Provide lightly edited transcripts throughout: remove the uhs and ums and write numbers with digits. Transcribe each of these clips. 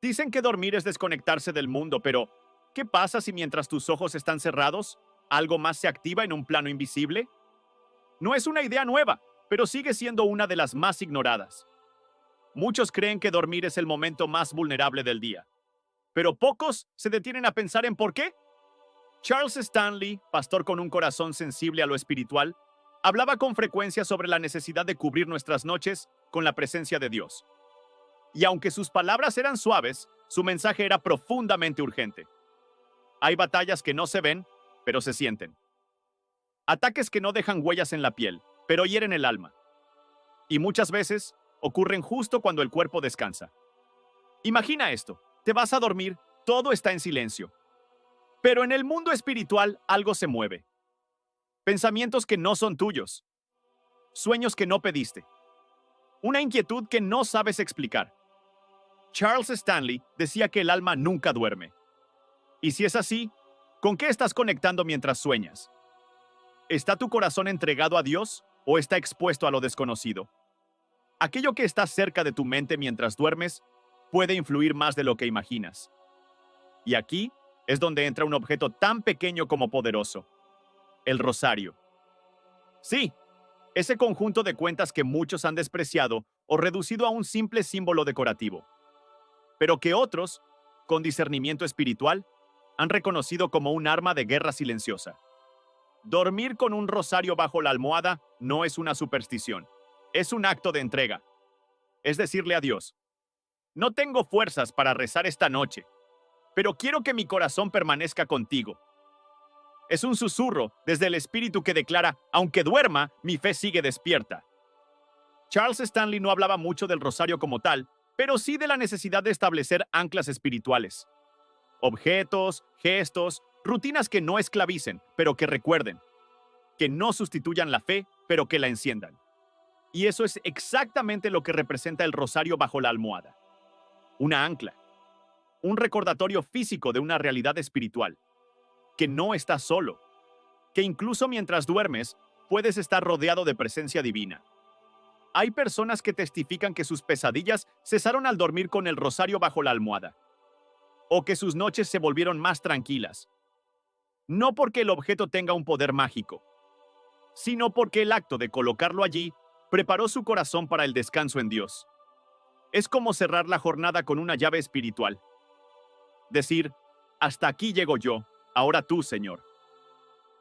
Dicen que dormir es desconectarse del mundo, pero ¿qué pasa si mientras tus ojos están cerrados, algo más se activa en un plano invisible? No es una idea nueva, pero sigue siendo una de las más ignoradas. Muchos creen que dormir es el momento más vulnerable del día, pero pocos se detienen a pensar en por qué. Charles Stanley, pastor con un corazón sensible a lo espiritual, hablaba con frecuencia sobre la necesidad de cubrir nuestras noches con la presencia de Dios. Y aunque sus palabras eran suaves, su mensaje era profundamente urgente. Hay batallas que no se ven, pero se sienten. Ataques que no dejan huellas en la piel, pero hieren el alma. Y muchas veces ocurren justo cuando el cuerpo descansa. Imagina esto, te vas a dormir, todo está en silencio. Pero en el mundo espiritual algo se mueve. Pensamientos que no son tuyos. Sueños que no pediste. Una inquietud que no sabes explicar. Charles Stanley decía que el alma nunca duerme. Y si es así, ¿con qué estás conectando mientras sueñas? ¿Está tu corazón entregado a Dios o está expuesto a lo desconocido? Aquello que está cerca de tu mente mientras duermes puede influir más de lo que imaginas. Y aquí es donde entra un objeto tan pequeño como poderoso: el rosario. Sí, ese conjunto de cuentas que muchos han despreciado o reducido a un simple símbolo decorativo, pero que otros, con discernimiento espiritual, han reconocido como un arma de guerra silenciosa. Dormir con un rosario bajo la almohada no es una superstición, es un acto de entrega. Es decirle a Dios: no tengo fuerzas para rezar esta noche, pero quiero que mi corazón permanezca contigo. Es un susurro desde el espíritu que declara: aunque duerma, mi fe sigue despierta. Charles Stanley no hablaba mucho del rosario como tal, pero sí de la necesidad de establecer anclas espirituales. Objetos, gestos, rutinas que no esclavicen, pero que recuerden. Que no sustituyan la fe, pero que la enciendan. Y eso es exactamente lo que representa el rosario bajo la almohada. Una ancla. Un recordatorio físico de una realidad espiritual. Que no estás solo. Que incluso mientras duermes, puedes estar rodeado de presencia divina. Hay personas que testifican que sus pesadillas cesaron al dormir con el rosario bajo la almohada. O que sus noches se volvieron más tranquilas. No porque el objeto tenga un poder mágico, sino porque el acto de colocarlo allí preparó su corazón para el descanso en Dios. Es como cerrar la jornada con una llave espiritual. Decir: hasta aquí llego yo, ahora tú, Señor.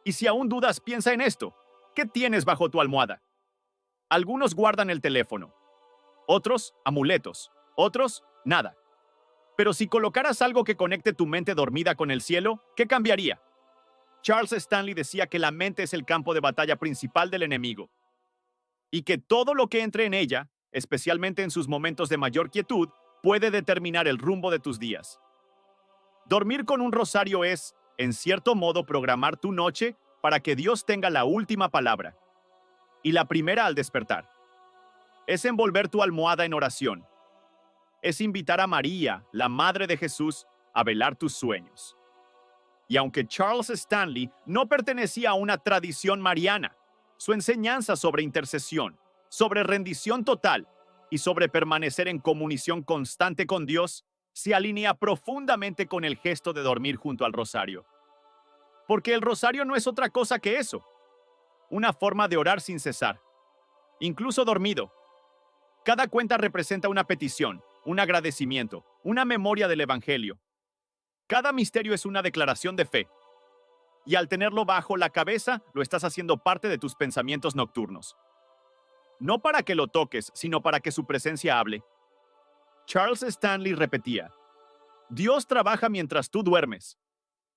Y si aún dudas, piensa en esto. ¿Qué tienes bajo tu almohada? Algunos guardan el teléfono, otros amuletos, otros nada. Pero si colocaras algo que conecte tu mente dormida con el cielo, ¿qué cambiaría? Charles Stanley decía que la mente es el campo de batalla principal del enemigo, y que todo lo que entre en ella, especialmente en sus momentos de mayor quietud, puede determinar el rumbo de tus días. Dormir con un rosario es, en cierto modo, programar tu noche para que Dios tenga la última palabra, y la primera al despertar. Es envolver tu almohada en oración. Es invitar a María, la Madre de Jesús, a velar tus sueños. Y aunque Charles Stanley no pertenecía a una tradición mariana, su enseñanza sobre intercesión, sobre rendición total y sobre permanecer en comunión constante con Dios se alinea profundamente con el gesto de dormir junto al rosario. Porque el rosario no es otra cosa que eso, una forma de orar sin cesar, incluso dormido. Cada cuenta representa una petición, un agradecimiento, una memoria del Evangelio. Cada misterio es una declaración de fe. Y al tenerlo bajo la cabeza, lo estás haciendo parte de tus pensamientos nocturnos. No para que lo toques, sino para que su presencia hable. Charles Stanley repetía: Dios trabaja mientras tú duermes.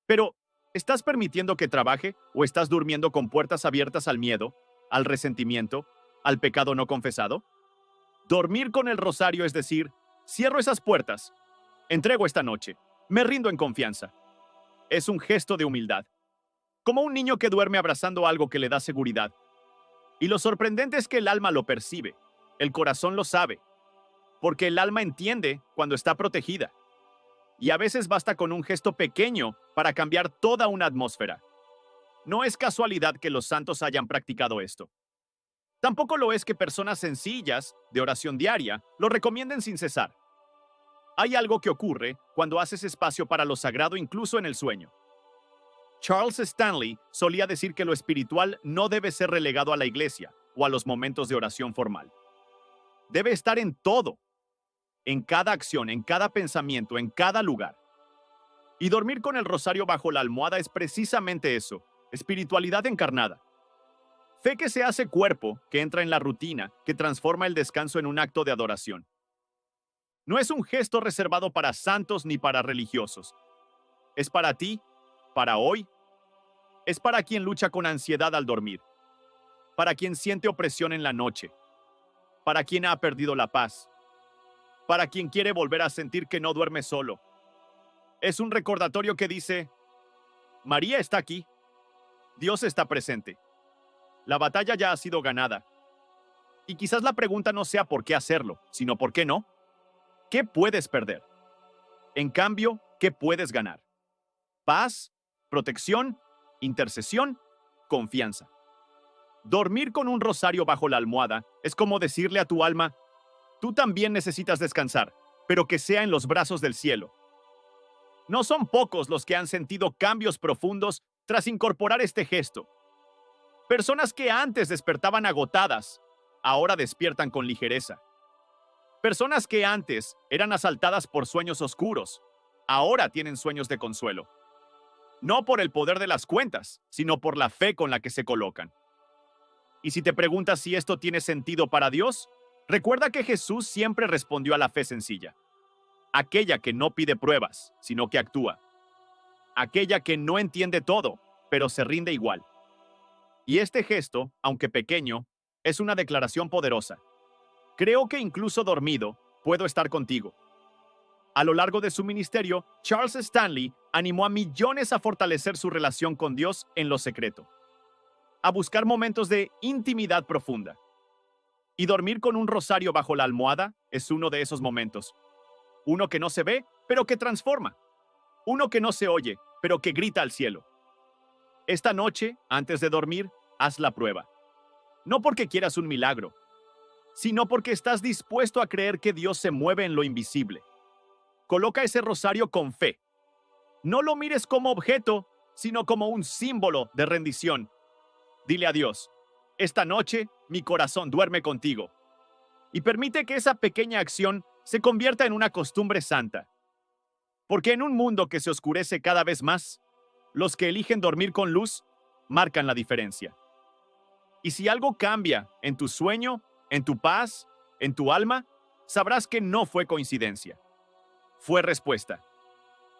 Pero, ¿estás permitiendo que trabaje o estás durmiendo con puertas abiertas al miedo, al resentimiento, al pecado no confesado? Dormir con el rosario es decir: cierro esas puertas, entrego esta noche, me rindo en confianza. Es un gesto de humildad, como un niño que duerme abrazando algo que le da seguridad. Y lo sorprendente es que el alma lo percibe, el corazón lo sabe, porque el alma entiende cuando está protegida. Y a veces basta con un gesto pequeño para cambiar toda una atmósfera. No es casualidad que los santos hayan practicado esto. Tampoco lo es que personas sencillas, de oración diaria, lo recomienden sin cesar. Hay algo que ocurre cuando haces espacio para lo sagrado incluso en el sueño. Charles Stanley solía decir que lo espiritual no debe ser relegado a la iglesia o a los momentos de oración formal. Debe estar en todo, en cada acción, en cada pensamiento, en cada lugar. Y dormir con el rosario bajo la almohada es precisamente eso, espiritualidad encarnada. Fe que se hace cuerpo, que entra en la rutina, que transforma el descanso en un acto de adoración. No es un gesto reservado para santos ni para religiosos. Es para ti, para hoy. Es para quien lucha con ansiedad al dormir, para quien siente opresión en la noche, para quien ha perdido la paz, para quien quiere volver a sentir que no duerme solo. Es un recordatorio que dice, María está aquí, Dios está presente, la batalla ya ha sido ganada. Y quizás la pregunta no sea por qué hacerlo, sino por qué no. ¿Qué puedes perder? En cambio, ¿qué puedes ganar? Paz, protección, intercesión, confianza. Dormir con un rosario bajo la almohada es como decirle a tu alma, tú también necesitas descansar, pero que sea en los brazos del cielo. No son pocos los que han sentido cambios profundos tras incorporar este gesto. Personas que antes despertaban agotadas, ahora despiertan con ligereza. Personas que antes eran asaltadas por sueños oscuros, ahora tienen sueños de consuelo. No por el poder de las cuentas, sino por la fe con la que se colocan. Y si te preguntas si esto tiene sentido para Dios, recuerda que Jesús siempre respondió a la fe sencilla. Aquella que no pide pruebas, sino que actúa. Aquella que no entiende todo, pero se rinde igual. Y este gesto, aunque pequeño, es una declaración poderosa. Creo que incluso dormido, puedo estar contigo. A lo largo de su ministerio, Charles Stanley animó a millones a fortalecer su relación con Dios en lo secreto, a buscar momentos de intimidad profunda. Y dormir con un rosario bajo la almohada es uno de esos momentos. Uno que no se ve, pero que transforma. Uno que no se oye, pero que grita al cielo. Esta noche, antes de dormir, haz la prueba. No porque quieras un milagro, sino porque estás dispuesto a creer que Dios se mueve en lo invisible. Coloca ese rosario con fe. No lo mires como objeto, sino como un símbolo de rendición. Dile a Dios, esta noche mi corazón duerme contigo. Y permite que esa pequeña acción se convierta en una costumbre santa. Porque en un mundo que se oscurece cada vez más, los que eligen dormir con luz marcan la diferencia. Y si algo cambia en tu sueño, en tu paz, en tu alma, sabrás que no fue coincidencia. Fue respuesta.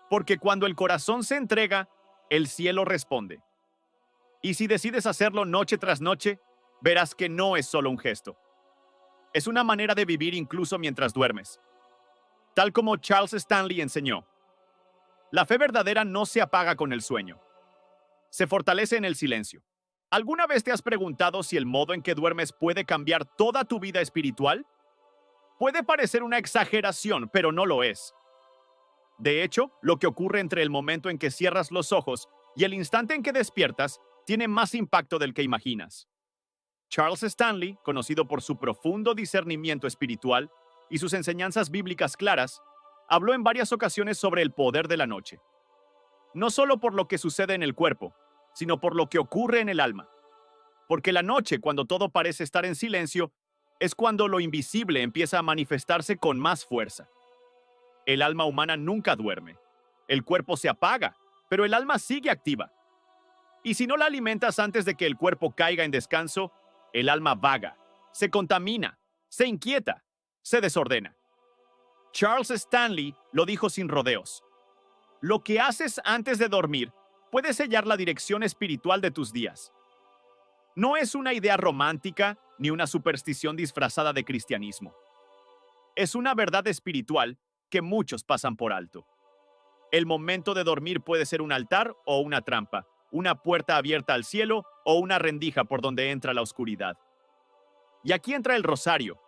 Porque cuando el corazón se entrega, el cielo responde. Y si decides hacerlo noche tras noche, verás que no es solo un gesto. Es una manera de vivir incluso mientras duermes. Tal como Charles Stanley enseñó. La fe verdadera no se apaga con el sueño. Se fortalece en el silencio. ¿Alguna vez te has preguntado si el modo en que duermes puede cambiar toda tu vida espiritual? Puede parecer una exageración, pero no lo es. De hecho, lo que ocurre entre el momento en que cierras los ojos y el instante en que despiertas tiene más impacto del que imaginas. Charles Stanley, conocido por su profundo discernimiento espiritual y sus enseñanzas bíblicas claras, habló en varias ocasiones sobre el poder de la noche. No solo por lo que sucede en el cuerpo, sino por lo que ocurre en el alma. Porque la noche, cuando todo parece estar en silencio, es cuando lo invisible empieza a manifestarse con más fuerza. El alma humana nunca duerme. El cuerpo se apaga, pero el alma sigue activa. Y si no la alimentas antes de que el cuerpo caiga en descanso, el alma vaga, se contamina, se inquieta, se desordena. Charles Stanley lo dijo sin rodeos. Lo que haces antes de dormir puede sellar la dirección espiritual de tus días. No es una idea romántica ni una superstición disfrazada de cristianismo. Es una verdad espiritual que muchos pasan por alto. El momento de dormir puede ser un altar o una trampa, una puerta abierta al cielo o una rendija por donde entra la oscuridad. Y aquí entra el rosario,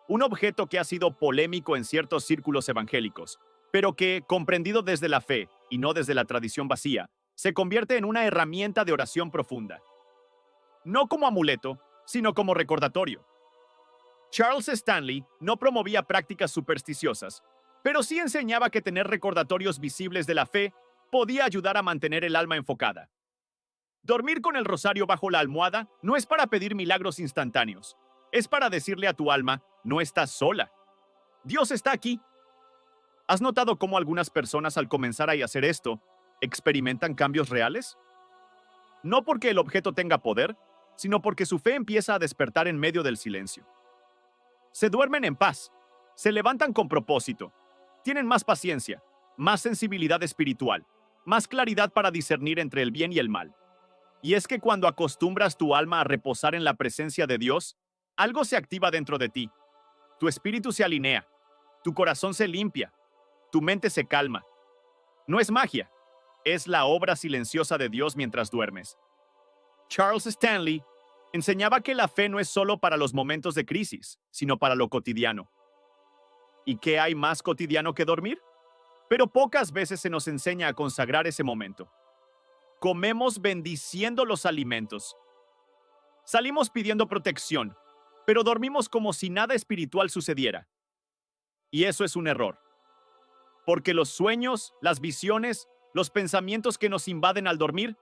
un objeto que ha sido polémico en ciertos círculos evangélicos, pero que, comprendido desde la fe y no desde la tradición vacía, se convierte en una herramienta de oración profunda. No como amuleto, sino como recordatorio. Charles Stanley no promovía prácticas supersticiosas, pero sí enseñaba que tener recordatorios visibles de la fe podía ayudar a mantener el alma enfocada. Dormir con el rosario bajo la almohada no es para pedir milagros instantáneos, es para decirle a tu alma, no estás sola. Dios está aquí. ¿Has notado cómo algunas personas al comenzar a hacer esto experimentan cambios reales? No porque el objeto tenga poder, sino porque su fe empieza a despertar en medio del silencio. Se duermen en paz, se levantan con propósito, tienen más paciencia, más sensibilidad espiritual, más claridad para discernir entre el bien y el mal. Y es que cuando acostumbras tu alma a reposar en la presencia de Dios, algo se activa dentro de ti. Tu espíritu se alinea, tu corazón se limpia, tu mente se calma. No es magia, es la obra silenciosa de Dios mientras duermes. Charles Stanley enseñaba que la fe no es solo para los momentos de crisis, sino para lo cotidiano. ¿Y qué hay más cotidiano que dormir? Pero pocas veces se nos enseña a consagrar ese momento. Comemos bendiciendo los alimentos. Salimos pidiendo protección, pero dormimos como si nada espiritual sucediera. Y eso es un error. Porque los sueños, las visiones, los pensamientos que nos invaden al dormir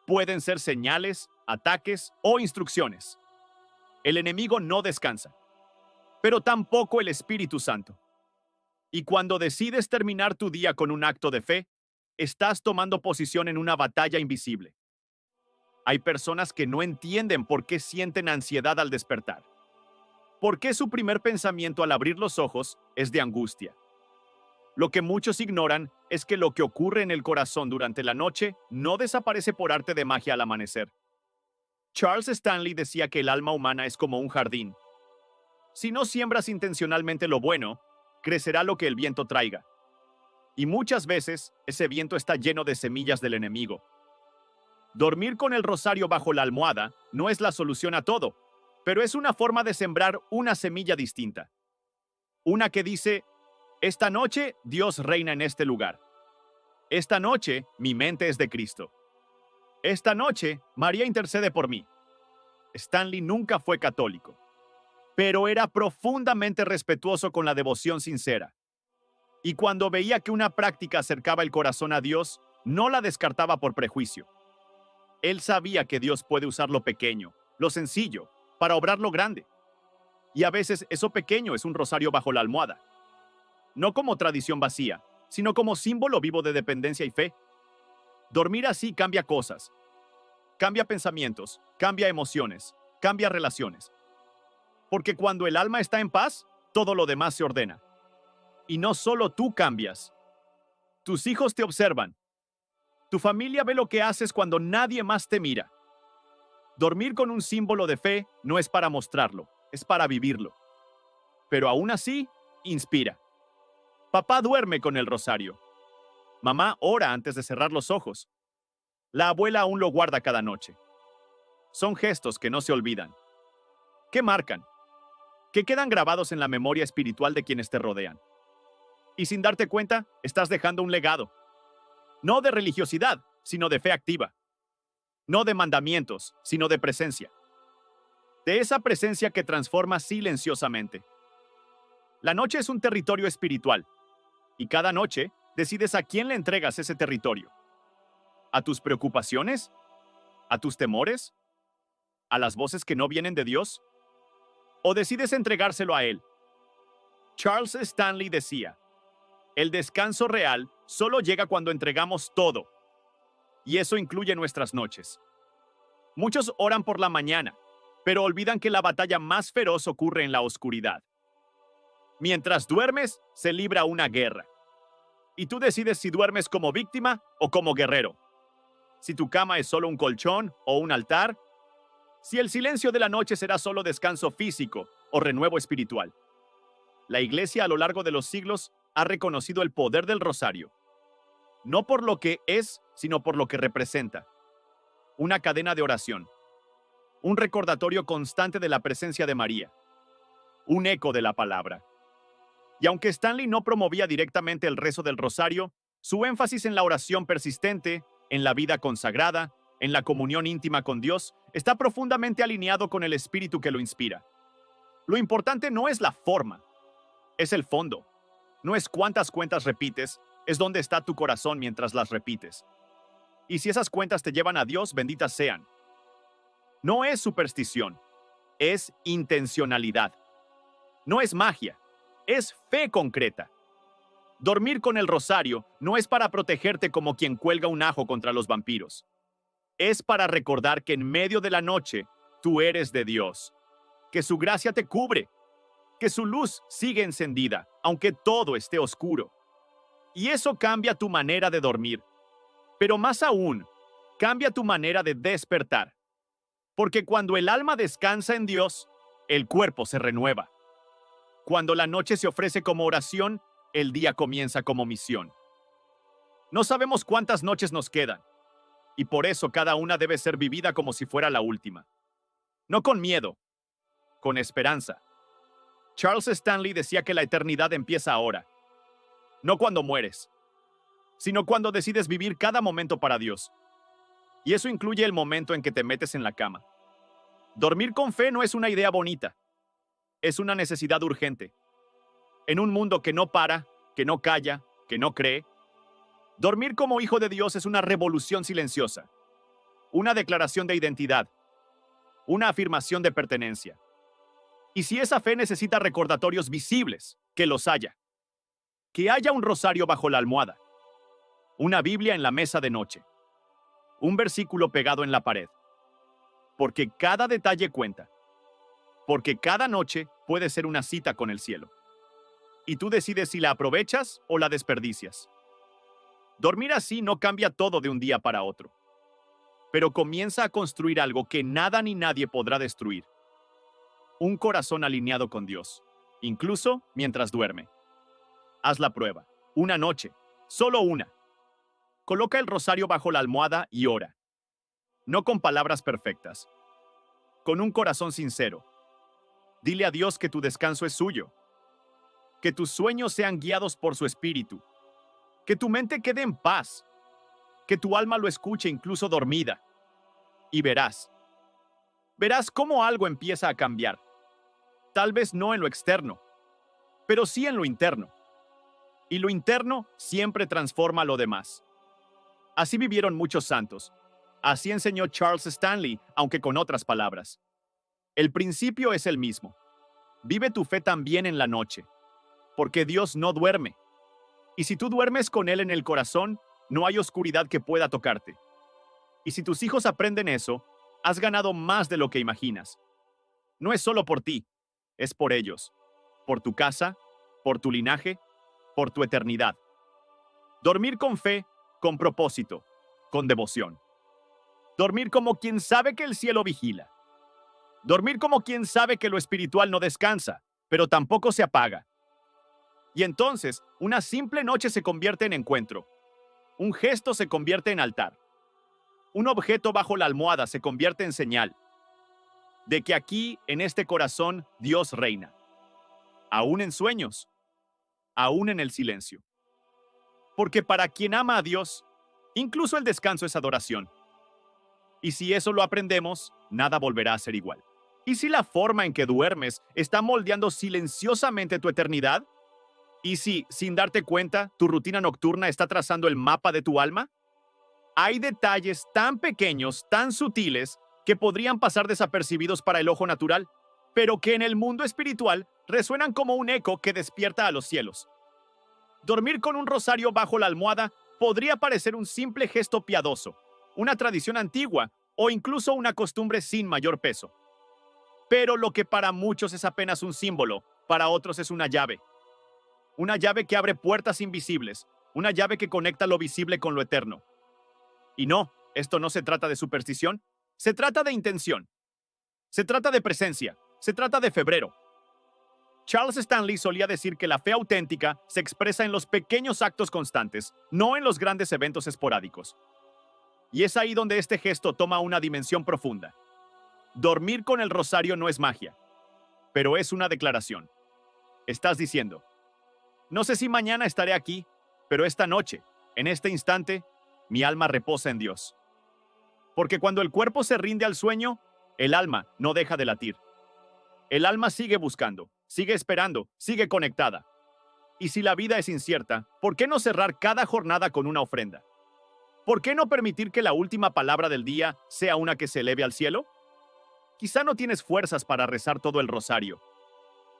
pueden ser señales, ataques o instrucciones. El enemigo no descansa, pero tampoco el Espíritu Santo. Y cuando decides terminar tu día con un acto de fe, estás tomando posición en una batalla invisible. Hay personas que no entienden por qué sienten ansiedad al despertar. ¿Por qué su primer pensamiento al abrir los ojos es de angustia? Lo que muchos ignoran es que lo que ocurre en el corazón durante la noche no desaparece por arte de magia al amanecer. Charles Stanley decía que el alma humana es como un jardín. Si no siembras intencionalmente lo bueno, crecerá lo que el viento traiga. Y muchas veces ese viento está lleno de semillas del enemigo. Dormir con el rosario bajo la almohada no es la solución a todo, pero es una forma de sembrar una semilla distinta. Una que dice, esta noche Dios reina en este lugar. Esta noche mi mente es de Cristo. Esta noche María intercede por mí. Stanley nunca fue católico, pero era profundamente respetuoso con la devoción sincera. Y cuando veía que una práctica acercaba el corazón a Dios, no la descartaba por prejuicio. Él sabía que Dios puede usar lo pequeño, lo sencillo, para obrar lo grande. Y a veces eso pequeño es un rosario bajo la almohada. No como tradición vacía, sino como símbolo vivo de dependencia y fe. Dormir así cambia cosas. Cambia pensamientos, cambia emociones, cambia relaciones. Porque cuando el alma está en paz, todo lo demás se ordena. Y no solo tú cambias. Tus hijos te observan. Tu familia ve lo que haces cuando nadie más te mira. Dormir con un símbolo de fe no es para mostrarlo, es para vivirlo. Pero aún así, inspira. Papá duerme con el rosario. Mamá ora antes de cerrar los ojos. La abuela aún lo guarda cada noche. Son gestos que no se olvidan. Que marcan. Que quedan grabados en la memoria espiritual de quienes te rodean. Y sin darte cuenta, estás dejando un legado. No de religiosidad, sino de fe activa. No de mandamientos, sino de presencia. De esa presencia que transforma silenciosamente. La noche es un territorio espiritual. Y cada noche decides a quién le entregas ese territorio. ¿A tus preocupaciones? ¿A tus temores? ¿A las voces que no vienen de Dios? ¿O decides entregárselo a Él? Charles Stanley decía, el descanso real solo llega cuando entregamos todo. Y eso incluye nuestras noches. Muchos oran por la mañana, pero olvidan que la batalla más feroz ocurre en la oscuridad. Mientras duermes, se libra una guerra. Y tú decides si duermes como víctima o como guerrero. Si tu cama es solo un colchón o un altar. Si el silencio de la noche será solo descanso físico o renuevo espiritual. La Iglesia a lo largo de los siglos ha reconocido el poder del rosario. No por lo que es, sino por lo que representa. Una cadena de oración. Un recordatorio constante de la presencia de María. Un eco de la palabra. Y aunque Stanley no promovía directamente el rezo del rosario, su énfasis en la oración persistente, en la vida consagrada, en la comunión íntima con Dios, está profundamente alineado con el espíritu que lo inspira. Lo importante no es la forma, es el fondo. No es cuántas cuentas repites, es dónde está tu corazón mientras las repites. Y si esas cuentas te llevan a Dios, benditas sean. No es superstición, es intencionalidad. No es magia, es fe concreta. Dormir con el rosario no es para protegerte como quien cuelga un ajo contra los vampiros. Es para recordar que en medio de la noche tú eres de Dios, que su gracia te cubre, que su luz sigue encendida, aunque todo esté oscuro. Y eso cambia tu manera de dormir. Pero más aún, cambia tu manera de despertar. Porque cuando el alma descansa en Dios, el cuerpo se renueva. Cuando la noche se ofrece como oración, el día comienza como misión. No sabemos cuántas noches nos quedan, y por eso cada una debe ser vivida como si fuera la última. No con miedo, con esperanza. Charles Stanley decía que la eternidad empieza ahora, no cuando mueres, sino cuando decides vivir cada momento para Dios. Y eso incluye el momento en que te metes en la cama. Dormir con fe no es una idea bonita, es una necesidad urgente. En un mundo que no para, que no calla, que no cree, dormir como hijo de Dios es una revolución silenciosa, una declaración de identidad, una afirmación de pertenencia. Y si esa fe necesita recordatorios visibles, que los haya. Que haya un rosario bajo la almohada, una Biblia en la mesa de noche, un versículo pegado en la pared. Porque cada detalle cuenta. Porque cada noche puede ser una cita con el cielo. Y tú decides si la aprovechas o la desperdicias. Dormir así no cambia todo de un día para otro, pero comienza a construir algo que nada ni nadie podrá destruir. Un corazón alineado con Dios, incluso mientras duerme. Haz la prueba. Una noche, solo una. Coloca el rosario bajo la almohada y ora. No con palabras perfectas, con un corazón sincero. Dile a Dios que tu descanso es suyo, que tus sueños sean guiados por su espíritu, que tu mente quede en paz, que tu alma lo escuche incluso dormida. Y verás cómo algo empieza a cambiar. Tal vez no en lo externo, pero sí en lo interno. Y lo interno siempre transforma lo demás. Así vivieron muchos santos. Así enseñó Charles Stanley, aunque con otras palabras. El principio es el mismo. Vive tu fe también en la noche, porque Dios no duerme. Y si tú duermes con Él en el corazón, no hay oscuridad que pueda tocarte. Y si tus hijos aprenden eso, has ganado más de lo que imaginas. No es solo por ti, es por ellos, por tu casa, por tu linaje, por tu eternidad. Dormir con fe, con propósito, con devoción. Dormir como quien sabe que el cielo vigila. Dormir como quien sabe que lo espiritual no descansa, pero tampoco se apaga. Y entonces, una simple noche se convierte en encuentro. Un gesto se convierte en altar. Un objeto bajo la almohada se convierte en señal de que aquí, en este corazón, Dios reina. Aún en sueños, aún en el silencio. Porque para quien ama a Dios, incluso el descanso es adoración. Y si eso lo aprendemos, nada volverá a ser igual. ¿Y si la forma en que duermes está moldeando silenciosamente tu eternidad? ¿Y si, sin darte cuenta, tu rutina nocturna está trazando el mapa de tu alma? Hay detalles tan pequeños, tan sutiles, que podrían pasar desapercibidos para el ojo natural, pero que en el mundo espiritual resuenan como un eco que despierta a los cielos. Dormir con un rosario bajo la almohada podría parecer un simple gesto piadoso, una tradición antigua o incluso una costumbre sin mayor peso. Pero lo que para muchos es apenas un símbolo, para otros es una llave. Una llave que abre puertas invisibles, una llave que conecta lo visible con lo eterno. Y no, esto no se trata de superstición, se trata de intención. Se trata de presencia, se trata de febrero. Charles Stanley solía decir que la fe auténtica se expresa en los pequeños actos constantes, no en los grandes eventos esporádicos. Y es ahí donde este gesto toma una dimensión profunda. Dormir con el rosario no es magia, pero es una declaración. Estás diciendo, no sé si mañana estaré aquí, pero esta noche, en este instante, mi alma reposa en Dios. Porque cuando el cuerpo se rinde al sueño, el alma no deja de latir. El alma sigue buscando, sigue esperando, sigue conectada. Y si la vida es incierta, ¿por qué no cerrar cada jornada con una ofrenda? ¿Por qué no permitir que la última palabra del día sea una que se eleve al cielo? Quizá no tienes fuerzas para rezar todo el rosario.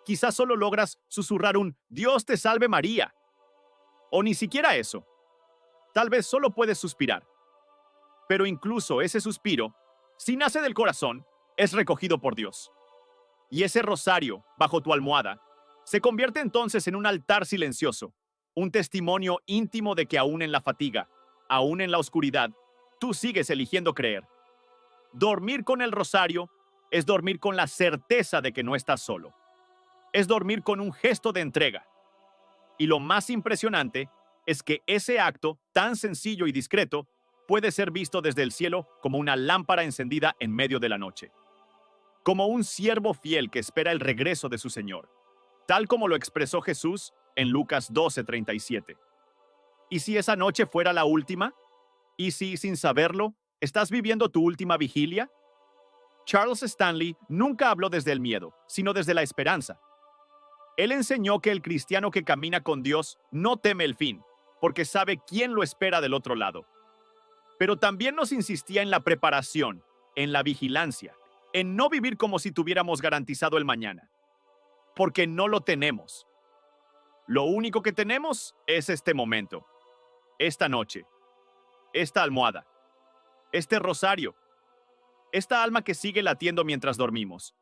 Quizá solo logras susurrar un Dios te salve María. O ni siquiera eso. Tal vez solo puedes suspirar. Pero incluso ese suspiro, si nace del corazón, es recogido por Dios. Y ese rosario, bajo tu almohada, se convierte entonces en un altar silencioso, un testimonio íntimo de que aún en la fatiga, aún en la oscuridad, tú sigues eligiendo creer. Dormir con el rosario es dormir con la certeza de que no estás solo. Es dormir con un gesto de entrega. Y lo más impresionante es que ese acto, tan sencillo y discreto, puede ser visto desde el cielo como una lámpara encendida en medio de la noche. Como un siervo fiel que espera el regreso de su Señor, tal como lo expresó Jesús en Lucas 12:37. ¿Y si esa noche fuera la última? ¿Y si, sin saberlo, estás viviendo tu última vigilia? Charles Stanley nunca habló desde el miedo, sino desde la esperanza. Él enseñó que el cristiano que camina con Dios no teme el fin, porque sabe quién lo espera del otro lado. Pero también nos insistía en la preparación, en la vigilancia, en no vivir como si tuviéramos garantizado el mañana, porque no lo tenemos. Lo único que tenemos es este momento, esta noche, esta almohada, este rosario, esta alma que sigue latiendo mientras dormimos,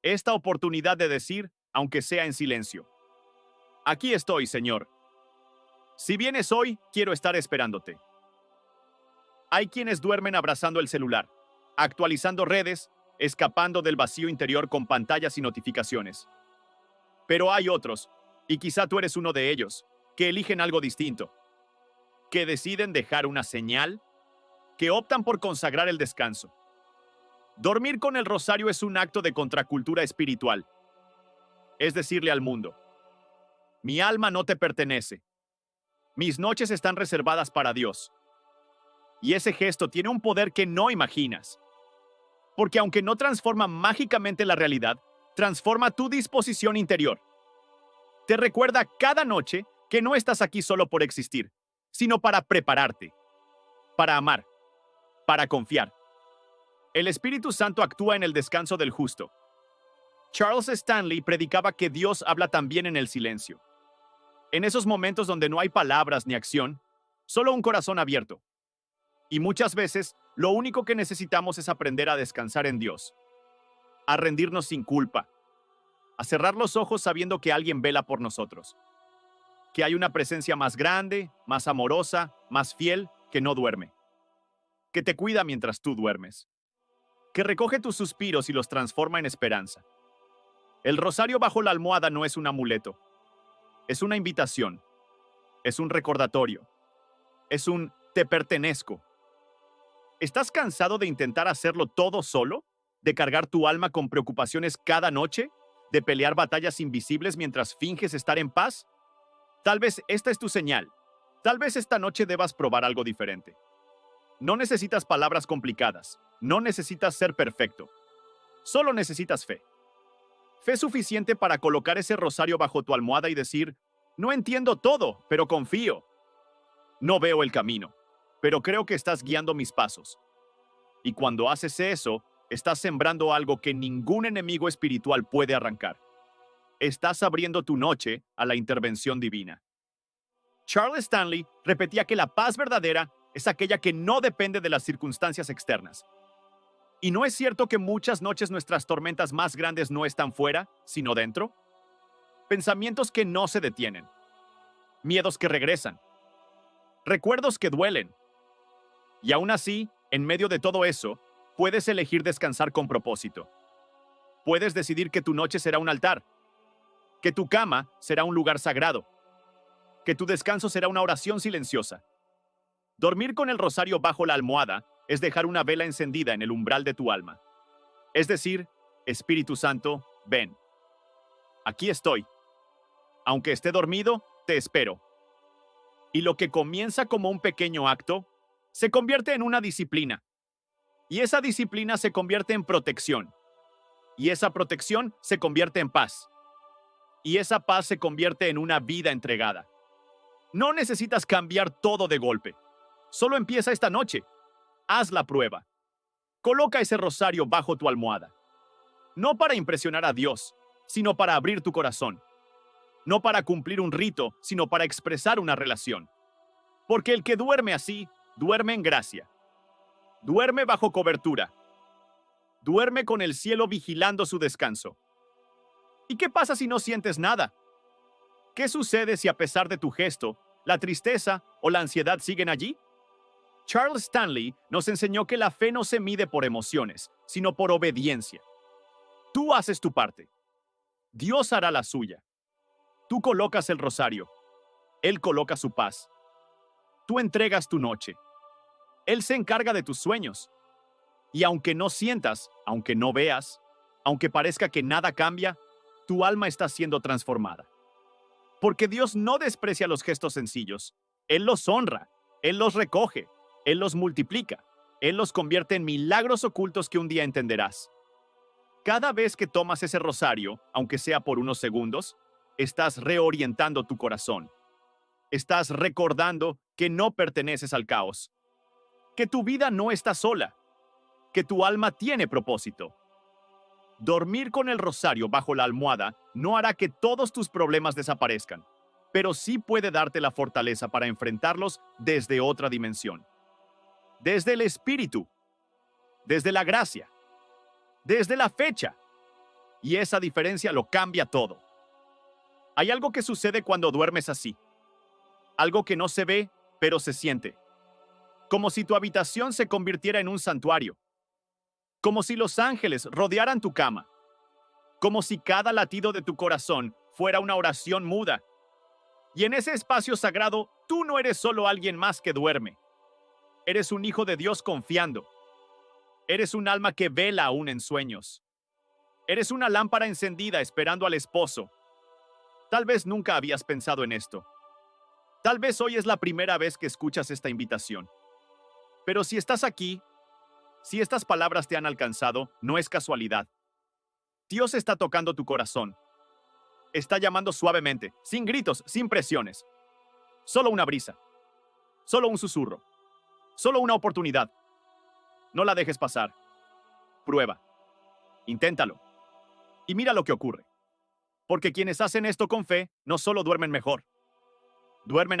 esta oportunidad de decir, aunque sea en silencio: aquí estoy, Señor. Si vienes hoy, quiero estar esperándote. Hay quienes duermen abrazando el celular, actualizando redes, escapando del vacío interior con pantallas y notificaciones. Pero hay otros, y quizá tú eres uno de ellos, que eligen algo distinto, que deciden dejar una señal, que optan por consagrar el descanso. Dormir con el rosario es un acto de contracultura espiritual. Es decirle al mundo: mi alma no te pertenece. Mis noches están reservadas para Dios. Y ese gesto tiene un poder que no imaginas. Porque aunque no transforma mágicamente la realidad, transforma tu disposición interior. Te recuerda cada noche que no estás aquí solo por existir, sino para prepararte, para amar, para confiar. El Espíritu Santo actúa en el descanso del justo. Charles Stanley predicaba que Dios habla también en el silencio. En esos momentos donde no hay palabras ni acción, solo un corazón abierto. Y muchas veces, lo único que necesitamos es aprender a descansar en Dios, a rendirnos sin culpa, a cerrar los ojos sabiendo que alguien vela por nosotros, que hay una presencia más grande, más amorosa, más fiel, que no duerme, que te cuida mientras tú duermes, que recoge tus suspiros y los transforma en esperanza. El rosario bajo la almohada no es un amuleto, es una invitación, es un recordatorio, es un te pertenezco. ¿Estás cansado de intentar hacerlo todo solo? ¿De cargar tu alma con preocupaciones cada noche? ¿De pelear batallas invisibles mientras finges estar en paz? Tal vez esta es tu señal. Tal vez esta noche debas probar algo diferente. No necesitas palabras complicadas. No necesitas ser perfecto. Solo necesitas fe. Fe suficiente para colocar ese rosario bajo tu almohada y decir: no entiendo todo, pero confío. No veo el camino, pero creo que estás guiando mis pasos. Y cuando haces eso, estás sembrando algo que ningún enemigo espiritual puede arrancar. Estás abriendo tu noche a la intervención divina. Charles Stanley repetía que la paz verdadera es aquella que no depende de las circunstancias externas. ¿Y no es cierto que muchas noches nuestras tormentas más grandes no están fuera, sino dentro? Pensamientos que no se detienen, miedos que regresan, recuerdos que duelen. Y aún así, en medio de todo eso, puedes elegir descansar con propósito. Puedes decidir que tu noche será un altar, que tu cama será un lugar sagrado, que tu descanso será una oración silenciosa. Dormir con el rosario bajo la almohada es dejar una vela encendida en el umbral de tu alma. Es decir, Espíritu Santo, ven. Aquí estoy. Aunque esté dormido, te espero. Y lo que comienza como un pequeño acto, se convierte en una disciplina. Y esa disciplina se convierte en protección. Y esa protección se convierte en paz. y esa paz se convierte en una vida entregada. No necesitas cambiar todo de golpe. Solo empieza esta noche. Haz la prueba. Coloca ese rosario bajo tu almohada. No para impresionar a Dios, sino para abrir tu corazón. No para cumplir un rito, sino para expresar una relación. Porque el que duerme así, duerme en gracia. Duerme bajo cobertura. Duerme con el cielo vigilando su descanso. ¿Y qué pasa si no sientes nada? ¿Qué sucede si a pesar de tu gesto, la tristeza o la ansiedad siguen allí? Charles Stanley nos enseñó que la fe no se mide por emociones, sino por obediencia. Tú haces tu parte. Dios hará la suya. Tú colocas el rosario. Él coloca su paz. Tú entregas tu noche. Él se encarga de tus sueños. Y aunque no sientas, aunque no veas, aunque parezca que nada cambia, tu alma está siendo transformada. Porque Dios no desprecia los gestos sencillos. Él los honra. Él los recoge. Él los multiplica. Él los convierte en milagros ocultos que un día entenderás. Cada vez que tomas ese rosario, aunque sea por unos segundos, estás reorientando tu corazón. Estás recordando que no perteneces al caos, que tu vida no está sola, que tu alma tiene propósito. Dormir con el rosario bajo la almohada no hará que todos tus problemas desaparezcan, pero sí puede darte la fortaleza para enfrentarlos desde otra dimensión. Desde el espíritu, desde la gracia, desde la fecha. Y esa diferencia lo cambia todo. Hay algo que sucede cuando duermes así. Algo que no se ve, pero se siente. Como si tu habitación se convirtiera en un santuario. Como si los ángeles rodearan tu cama. Como si cada latido de tu corazón fuera una oración muda. Y en ese espacio sagrado, tú no eres solo alguien más que duerme. Eres un hijo de Dios confiando. Eres un alma que vela aún en sueños. Eres una lámpara encendida esperando al esposo. Tal vez nunca habías pensado en esto. Tal vez hoy es la primera vez que escuchas esta invitación. Pero si estás aquí, si estas palabras te han alcanzado, no es casualidad. Dios está tocando tu corazón. Está llamando suavemente, sin gritos, sin presiones. Solo una brisa. Solo un susurro. Solo una oportunidad. No la dejes pasar. Prueba. Inténtalo. Y mira lo que ocurre. Porque quienes hacen esto con fe no solo duermen mejor, duermen